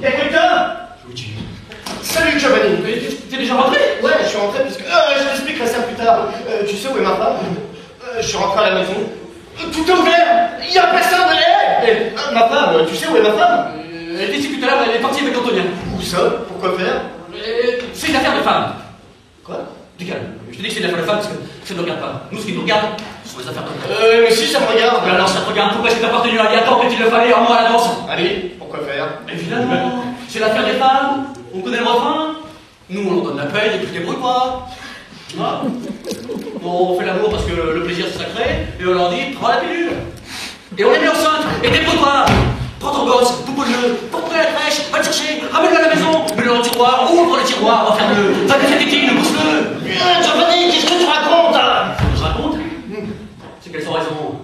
Y'a quelqu'un? Oui. Salut Giovanni. T'es déjà rentré? Ouais, je suis rentré parce que... je t'expliquerai ça plus tard. Tu sais où est ma femme? Je suis rentré à la maison. Tout est ouvert. Y'a personne. Ma femme, tu sais où est ma femme? Elle était ici tout à l'heure, elle est partie avec Antonia. Où ça? Pourquoi faire? C'est une affaire de femme. Quoi? Décale. Je te dis que c'est une affaire de femme parce que ça ne nous regarde pas. Nous, ce qui nous regarde, ce sont les affaires de femme. Mais si, ça me regarde. Mais alors, ça te regarde. Pourquoi est-ce que t'as pas retenu un liatant quand il le fallait en mois à l'avance? Allez, pourquoi faire? Évidemment. C'est l'affaire des femmes. On connaît le refrain. Nous, on leur donne la paye et puis débrouille-toi. Ah. On fait l'amour parce que le plaisir c'est sacré. Et on leur dit, prends la pilule. Et on les met enceinte. Et débrouille-toi. Prends ton gosse, pouponne-le, porte-le à la crèche, va le chercher, ramène-le à la maison, mets-le dans le tiroir, ouvre le tiroir, referme-le, va le tétine, pousse-le. Giovanni, qu'est-ce que tu racontes? Ce que je raconte, c'est qu'elles ont raison.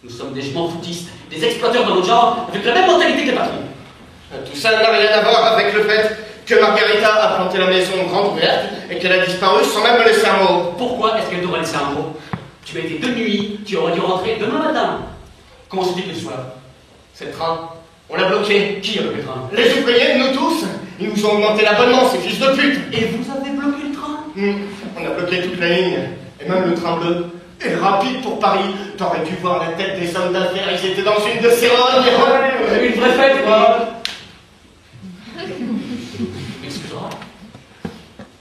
Nous sommes des juments foutistes, des exploiteurs de notre genre, avec la même mentalité que les patrons. Tout ça n'a rien à voir avec le fait que Margarita a planté la maison grande ouverte et qu'elle a disparu sans même me laisser un mot. Pourquoi est-ce qu'elle t'aurait laissé un mot? Tu as été de nuit, tu aurais dû rentrer demain matin. Comment se dit que tu sois là? C'est le train. On l'a bloqué. Qui a bloqué le train? Les ouvriers, nous tous. Ils nous ont augmenté l'abonnement, ces fils de pute. Et vous avez bloqué le train? On a bloqué toute la ligne. Et même le train bleu. Et le rapide pour Paris. T'aurais dû voir la tête des hommes d'affaires. Ils étaient dans une de ces rognes. Vous avez une vraie fête, quoi. Excuse-moi.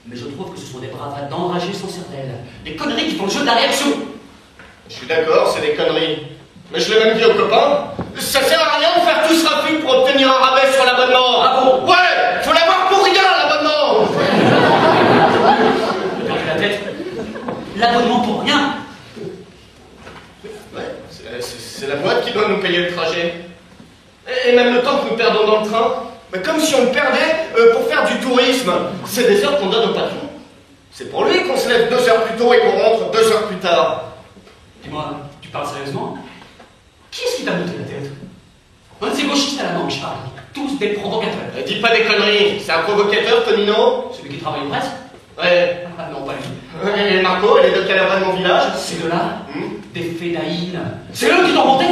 Mais je trouve que ce sont des bravades d'enragés sans cervelle. Des conneries qui font le jeu de la réaction. Je suis d'accord, c'est des conneries. Mais je l'ai même dit aux copains. Ça sert à rien de faire tout ce rapide pour obtenir un rabais sur l'abonnement. Ah bon? Ouais, faut l'avoir pour rien, l'abonnement. Vous perdez la tête. L'abonnement pour rien. Ouais, c'est la boîte qui doit nous payer le trajet. Et même le temps que nous perdons dans le train. Mais comme si on le perdait pour faire du tourisme. C'est des heures qu'on donne au patron. C'est pour lui qu'on se lève 2 heures plus tôt et qu'on rentre 2 heures plus tard. Dis-moi, tu parles sérieusement? Qui est-ce qui t'a monté la tête? Un de ces gauchistes à la manche, parle. Tous des provocateurs. Dis pas des conneries. C'est un provocateur, Tonino? Celui qui travaille au presse? Ouais. Ah non, pas lui. Et Marco, et les 2 calabras de mon village? Ces deux-là, des fédaïnes. C'est eux qui t'ont monté?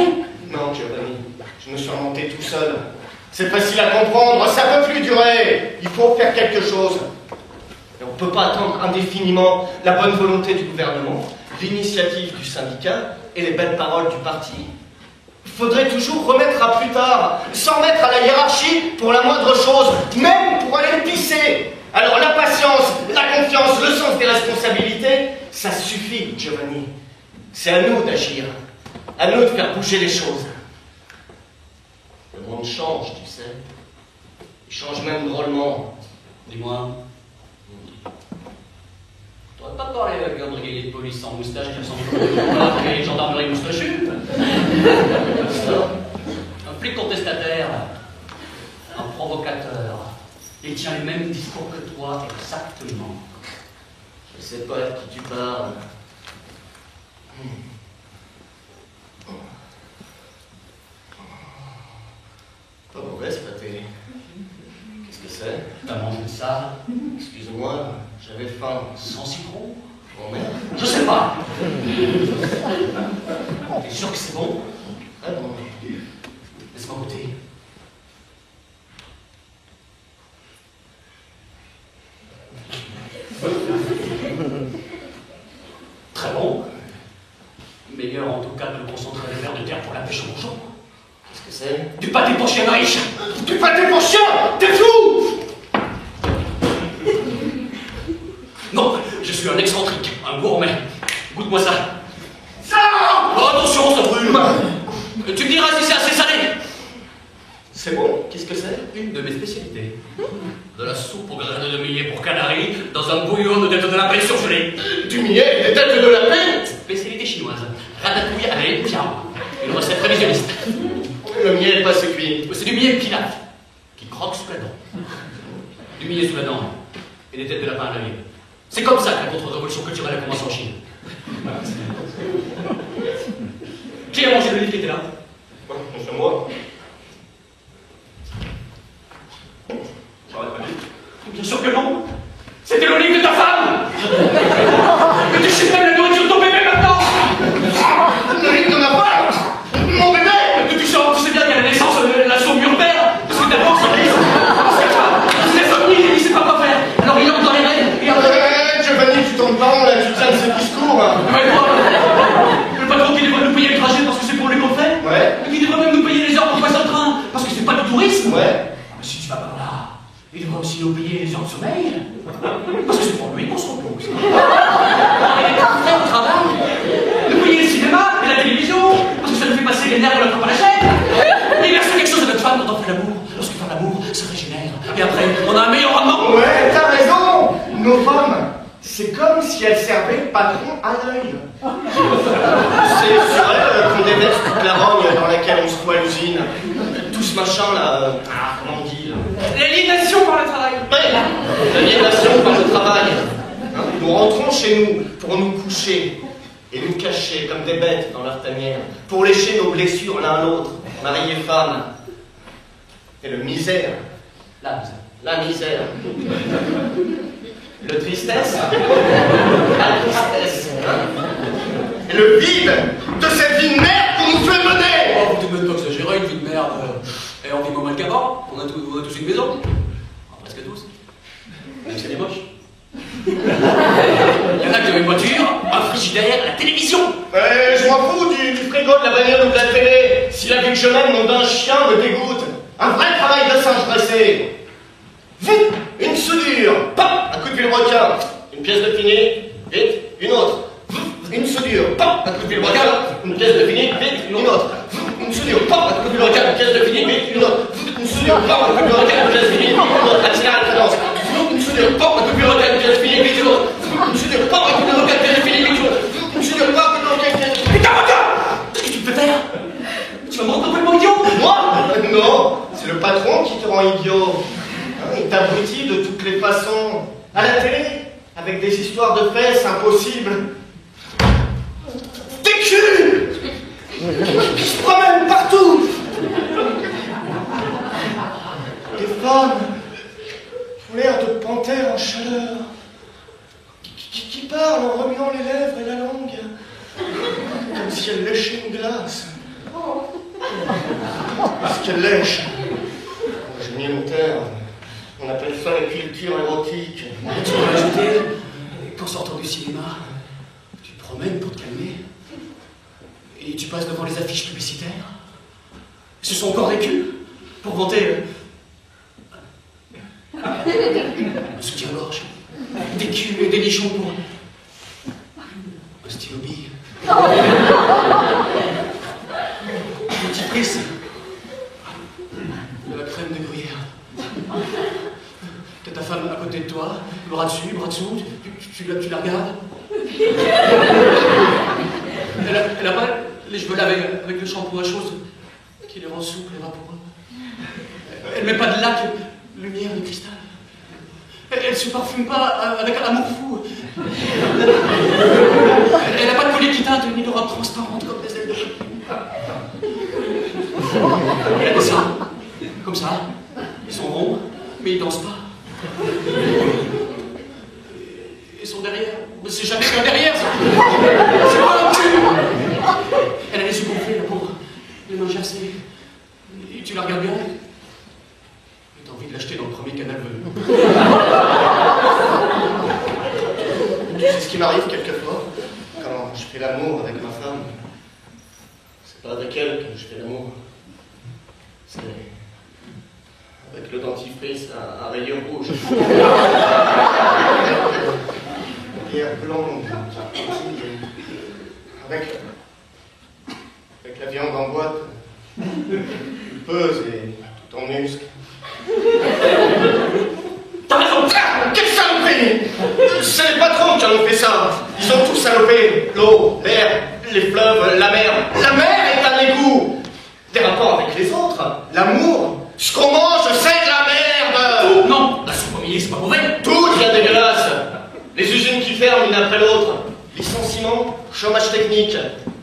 Non, Giovanni. Je me suis remonté tout seul. C'est facile à comprendre, ça peut plus durer. Il faut faire quelque chose. Et on ne peut pas attendre indéfiniment la bonne volonté du gouvernement, l'initiative du syndicat et les belles paroles du parti. Il faudrait toujours remettre à plus tard, sans mettre à la hiérarchie pour la moindre chose, même pour aller pisser. Alors la patience, la confiance, le sens des responsabilités, ça suffit, Giovanni. C'est à nous d'agir, à nous de faire bouger les choses. Le monde change, tu sais. Il change même drôlement. Dis-moi. T'aurais pas parlé avec un brigadier de police sans moustache qui ressemble à les gendarmeries moustachus? Un flic contestataire. Un provocateur. Il tient les mêmes discours que toi, exactement. Je sais pas de qui tu parles. Pas mauvaise pâté. Qu'est-ce que c'est? T'as mangé ça? Excuse-moi, j'avais faim. Sans citron? Oh merde. Je sais pas. T'es sûr que c'est bon? Très bon. Laisse-moi goûter. Très bon. Meilleur en tout cas que le concentré de verre de terre pour la pêche au bourgeon. Qu'est-ce que c'est? Du pâté pour chien riche. Du pâté pour chien! T'es fou! Non, je suis un excentrique, un gourmet. Goûte-moi ça. Ça! Oh, attention, ça brûle. Tu me diras si c'est assez salé. C'est bon, qu'est-ce que c'est? Une de mes spécialités. De la soupe aux graines de millet pour canaris dans un bouillon de tête de lapin surgelé. Du millet et des têtes de lapin? Spécialité chinoise. Ratatouille avec piao. Une recette prévisionniste. Le millet est pas assez cuit. C'est du millet pilaf qui croque sous la dent. Du millet sous la dent et des têtes de lapin à l'œil. C'est comme ça que la contre-révolution culturelle a commencé en Chine. Qui a mangé le livre qui était là? C'est moi. J'aurais pas dit. Bien sûr que non. C'était le livre de ta femme. Mais tu sais même la nourriture de ton bébé maintenant. Le livre de ma femme! Mon bébé! Tu sais bien qu'à la naissance, la saumure perd. Parce que d'abord, ça glisse. si tu vas par là, il devra aussi oublier les heures de sommeil. Parce que c'est pour lui qu'on se repose. Il est parfait au travail. Oublier le cinéma et la télévision, parce que ça nous fait passer les nerfs de l'autre par la chaîne. Mais il verse quelque chose à notre femme quand on fait l'amour. Lorsqu'on fait l'amour, ça régénère. Et après, on a un meilleur rendement. Ouais, t'as raison. Nos femmes, c'est comme si elles servaient le patron à l'œil. C'est vrai qu'on déverse toute la rogne dans laquelle on se voit à l'usine. Tout ce machin là, comment on dit là? L'aliénation par le travail. Ouais, l'aliénation par le travail. Hein, nous rentrons chez nous pour nous coucher et nous cacher comme des bêtes dans leur tanière, pour lécher nos blessures l'un à l'autre, mari et femme. Et le misère. La misère. Le tristesse. La tristesse. Et le vide de cette vie de merde qu'on nous fait mener. Oh, faut tout de même pas exagérer, une vie de merde. Et on vit moins mal qu'avant. On a tous une maison. Enfin, presque tous. Même si elle est moche. Il y en a qui ont une voiture, un frigidaire, la télévision. Je m'en fous du frigo, de la bagnole ou de la télé. Si la vie que je mène, mon d'un chien me dégoûte. Un vrai travail de singe dressé. Vite, une soudure. Pop, un coup de vilebrequin. Une pièce de fini. Vite, une autre. Une soudure. Pop, un coup de vilebrequin. Une pièce de fini. Vite, une autre. Une soudure. Pop, un coup de vilebrequin. Une pièce de fini. Vite, une autre. Une soudure. Pop, un coup de vilebrequin. Une pièce de fini. Vite, une autre. Accélère la cadence. Une soudure. Pop, un coup de vilebrequin. Une pièce de fini. Vite, une autre. Une soudure. Pop, un coup de vilebrequin. Une pièce de fini. Vite, une autre. Une soudure. Pop, un coup de vilebrequin. Une pièce de fini. Putain, regarde! Qu'est-ce que tu me fais faire? Tu vas me rendre complètement idiot? Moi? Non, c'est le patron qui te rend idiot. Il t'abrutit de toutes les façons. À la télé, avec des histoires de fesses impossibles. Des culs qui se promènent partout. Des femmes, l'air de panthère en chaleur, qui parlent en remuant les lèvres et la langue, comme si elles léchaient une glace. Parce qu'elle lèche. J'ai mis mon terme. On appelle ça la culture érotique. Tu peux rajouter qu'en sortant du cinéma, tu te promènes pour te calmer. Et tu passes devant les affiches publicitaires. Ce sont encore des culs pour vanter le soutien-gorge. Des culs et des nichons pour un stylo bille. Petit prise de la crème de gruyère. T'as ta femme à côté de toi, bras dessus, bras dessous, tu la regardes. Elle a pas les cheveux là avec le shampoing à chose qui les rend souples et vaporeux. Elle met pas de lac, lumière de cristal. Elle se parfume pas avec un amour fou. Elle n'a pas de collier qui teinte ni de robe transparente comme des ailes de chat. Elle a des seins, comme ça. Ils sont ronds, mais ils dansent pas. Et son derrière, mais c'est jamais qu'un derrière, ça. C'est pas un cul. Elle a les yeux gonflés, la pauvre, les mains gercées. Et tu la regardes bien. Et t'as envie de l'acheter dans le premier canal venu. C'est ce qui m'arrive quelquefois quand je fais l'amour avec ma femme. C'est pas avec elle que je fais l'amour. C'est avec le dentifrice à rayures rouges. La bière blonde. Avec la viande en boîte. Pulpeuse et tout en muscle. T'as raison! Quelle saloperie! C'est les patrons qui ont fait ça! Ils ont tous salopé! L'eau, l'air, les fleuves, la mer. La mer est un égout! Des rapports avec les autres, l'amour, ce qu'on mange, c'est de la merde! Tout, non! La soupe au milieu, c'est pas mauvais! Tout devient dégueulasse! Les usines qui ferment une après l'autre, licenciement, chômage technique.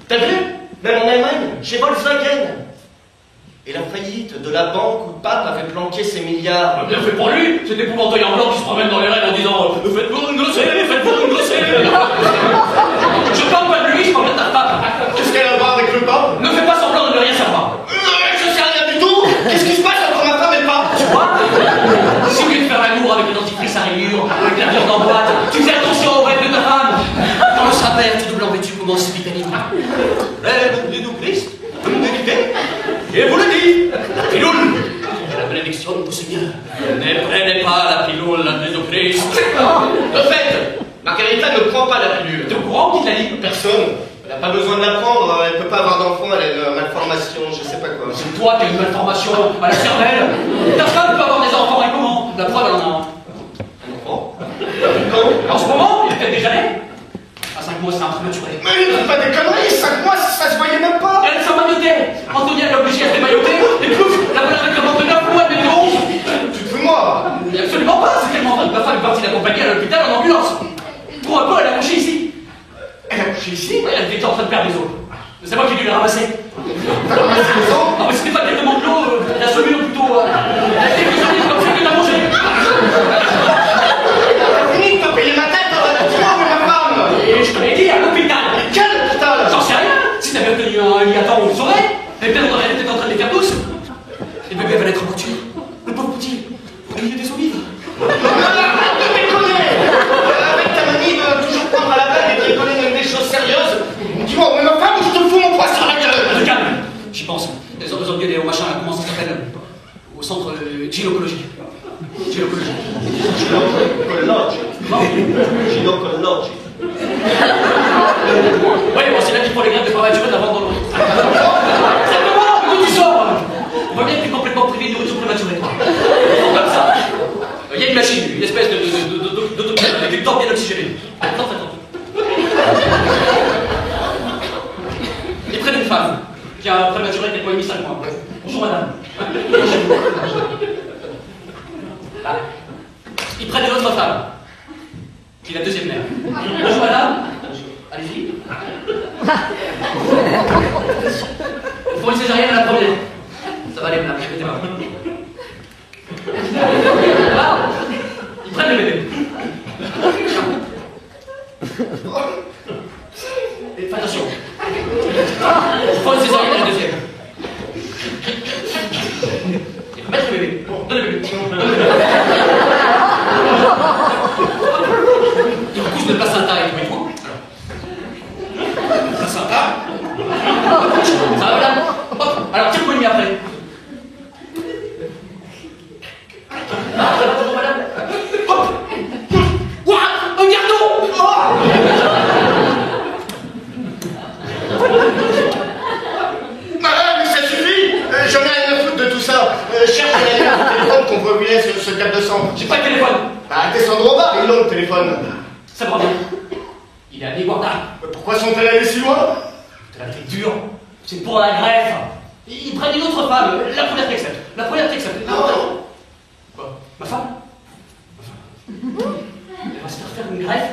T'as vu? Même en Allemagne, chez Volkswagen. Et la faillite de la banque où Pape avait planqué ses milliards. Bien fait pour lui, c'est épouvantail en blanc qui se promène dans les rêves en disant faites-vous engrosser, faites-vous engrosser. Je parle pas de lui, je parle de ta femme. Qu'est-ce qu'elle a à voir avec le pape? Ne fais pas semblant de ne rien savoir. Je sais rien du tout. Qu'est-ce qui se passe entre ma femme et le pape? Tu vois? Si tu veux faire l'amour avec le dentifrice à rayures, avec la viande en boîte, tu fais attention aux rêves de ta femme. Quand le sapin, tu double en vêtu, commence vitalement. Rêve du Christ, une vérité. Et vous le dit, la piloule, j'ai la bénédiction de Notre Seigneur, ne prenez pas la pilule de Jésus-Christ. De fait, Margarita ne prend pas la pilule. T'es au courant qui te l'a dit? Personne. Elle n'a pas besoin de la prendre, elle peut pas avoir d'enfant, elle a une malformation, je sais pas quoi. C'est toi qui as une malformation à la cervelle. Ta femme peut avoir des enfants, et comment? La preuve, elle en a un. Un enfant? En ce moment, il est peut-être déjà né. À 5 mois, c'est un prématuré. Mais c'est pas des conneries, 5 mois, ça se voyait même pas. Elle s'est maillotée. Antonia l'a obligée à se démailloter, et pouf, la voilà avec un ventre de 9 mois, elle met 11. Tu te fous de moi? Mais absolument pas, c'est tellement vrai que ma femme est partie l'accompagner à l'hôpital en ambulance. Pour un peu, elle a couché ici. Elle a couché ici? Oui, elle était en train de perdre des os. C'est moi qui ai dû les ramasser. T'as ramassé les os? Ah, mais c'était pas directement de l'eau, la semure plutôt. La quelques comme ça que t'as mangé. T'as fini de te payer ma tête, dis-moi où est ma femme? Et je te l'ai dit, à l'hôpital. Quel hôpital? J'en sais rien. Si t'avais obtenu un lit à temps, on le saurait. Et peut-être on était en train de les faire tous. Et bébé va être en voiture. Le pauvre petit, au milieu des eaux vives. Avec ta manie de toujours prendre à la balle et de rigoler même des choses sérieuses, dis-moi où est ma femme ou je te fous mon poing sur la gueule? Calme, j'y pense. Les autres engueulés au machin, comment ça s'appelle? Au centre gynécologie. Gynécologie. Gynécologie. Oui, bon, c'est là qu'il prend les graines de prématurés d'avant dans l'eau. Simplement, d'où tu sors? On voit bien que tu es complètement privé de nourriture prématurée. Comme ça. Il y a une machine, une espèce d'autopie avec une torpille bien oxygénée. Attends. Ils prennent une femme qui a un prématuré qui a pas émis 5 mois. Bonjour madame. Là. Ils prennent une autre femme qui est la deuxième mère. Bonjour madame. Allez-y. Ils font une césarienne à la première. Ça va aller madame, mettez pas. Là, ils prennent le bébé. Et fais attention. Il faut une césarienne à la deuxième. Il faut mettre le bébé. Donne le bébé. Il couche de placenta et tout. Placenta. Ça va madame? Hop. Alors tire-moi une nuit après. Bonjour madame. Hop. Ouah, un gardon. Madame, ça suffit. J'en ai rien à foutre de tout ça. Cherche la ligne de téléphone qu'on peut oublier ce diable de sang. J'ai pas le téléphone. Bah, descendre au bar, ils l'ont le téléphone. Ça va bien. Il est à Biguarda. Pourquoi sont-elles allées si loin? La vie dure. C'est pour la greffe. Ils prennent une autre femme. La première t'accepte. La première t'accepte. Non. Quoi? Ma femme? Elle va se faire une greffe.